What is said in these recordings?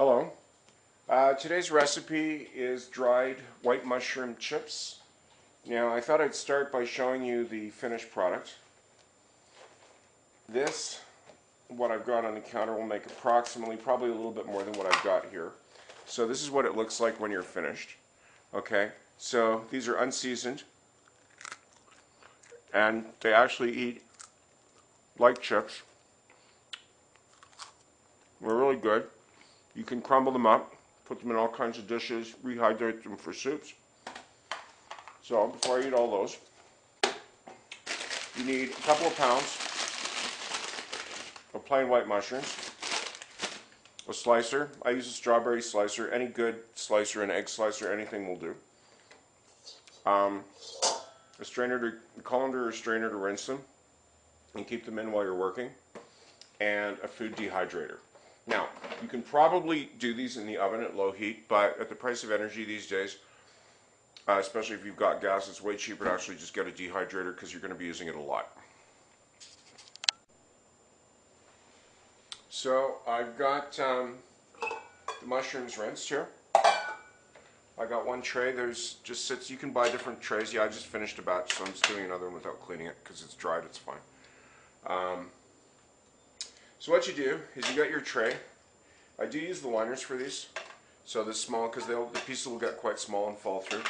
Hello. Today's recipe is dried white mushroom chips. Now I thought I'd start by showing you the finished product. This, what I've got on the counter, will make approximately, probably a little bit more than what I've got here. So this is what it looks like when you're finished. Okay, so these are unseasoned and they actually eat like chips. They're really good. You can crumble them up, put them in all kinds of dishes, rehydrate them for soups. So before I eat all those, you need a couple of pounds of plain white mushrooms, a slicer. I use a strawberry slicer. Any good slicer, an egg slicer, anything will do. A colander or strainer to rinse them and keep them in while you're working, and a food dehydrator. Now, you can probably do these in the oven at low heat, but at the price of energy these days, especially if you've got gas, it's way cheaper to actually just get a dehydrator because you're going to be using it a lot. So I've got the mushrooms rinsed here. I got one tray. There's just sits. You can buy different trays. Yeah, I just finished a batch, so I'm just doing another one without cleaning it because it's dried. It's fine. So what you do is you got your tray. I do use the liners for these, so this small, because the pieces will get quite small and fall through.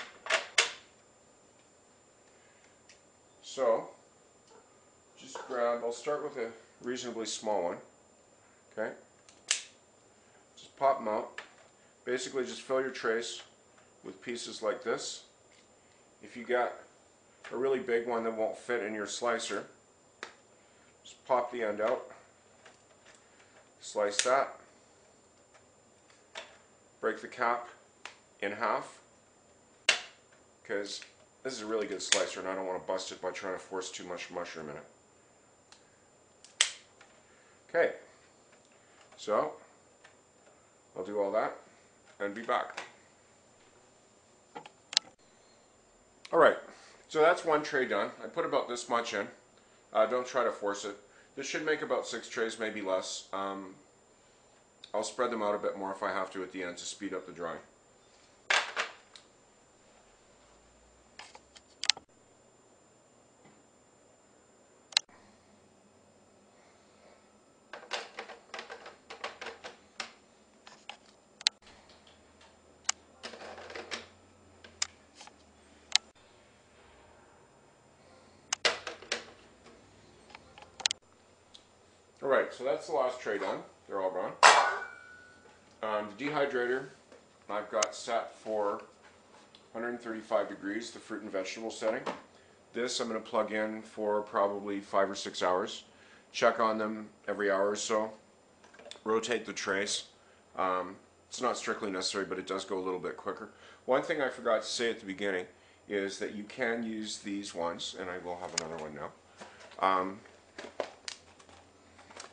So just grab, I'll start with a reasonably small one, okay? Just pop them out. Basically just fill your trays with pieces like this. If you got a really big one that won't fit in your slicer, just pop the end out. Slice that, break the cap in half, because this is a really good slicer and I don't want to bust it by trying to force too much mushroom in it. Okay, so I'll do all that and be back. Alright, so that's one tray done. I put about this much in. Don't try to force it. This should make about 6 trays, maybe less. I'll spread them out a bit more if I have to at the end to speed up the drying. Alright, so that's the last tray done. They're all gone. The dehydrator I've got set for 135 degrees, the fruit and vegetable setting. This I'm going to plug in for probably 5 or 6 hours. Check on them every hour or so. Rotate the trays. It's not strictly necessary, but it does go a little bit quicker. One thing I forgot to say at the beginning is that you can use these ones, and I will have another one now.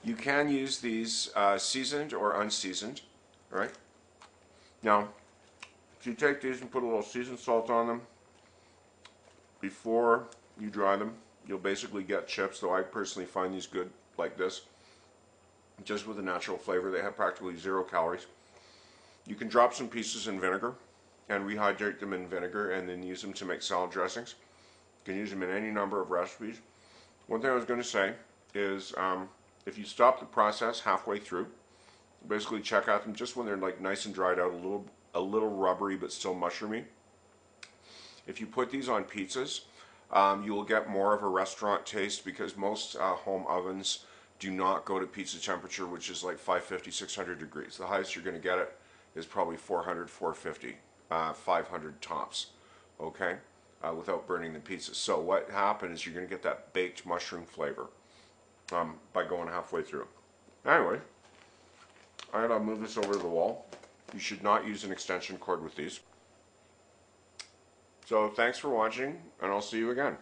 You can use these seasoned or unseasoned, right? Now, if you take these and put a little seasoned salt on them before you dry them, you'll basically get chips, though I personally find these good like this, just with a natural flavor. They have practically 0 calories. You can drop some pieces in vinegar and rehydrate them in vinegar and then use them to make salad dressings. You can use them in any number of recipes. One thing I was going to say is if you stop the process halfway through, basically check out them just when they're like nice and dried out, a little rubbery but still mushroomy. If you put these on pizzas, you will get more of a restaurant taste because most home ovens do not go to pizza temperature, which is like 550, 600 degrees. The highest you're going to get it is probably 400, 450, 500 tops, okay, without burning the pizza. So what happens is you're going to get that baked mushroom flavor by going halfway through. Anyway, I'm going to move this over to the wall. You should not use an extension cord with these. So thanks for watching, and I'll see you again.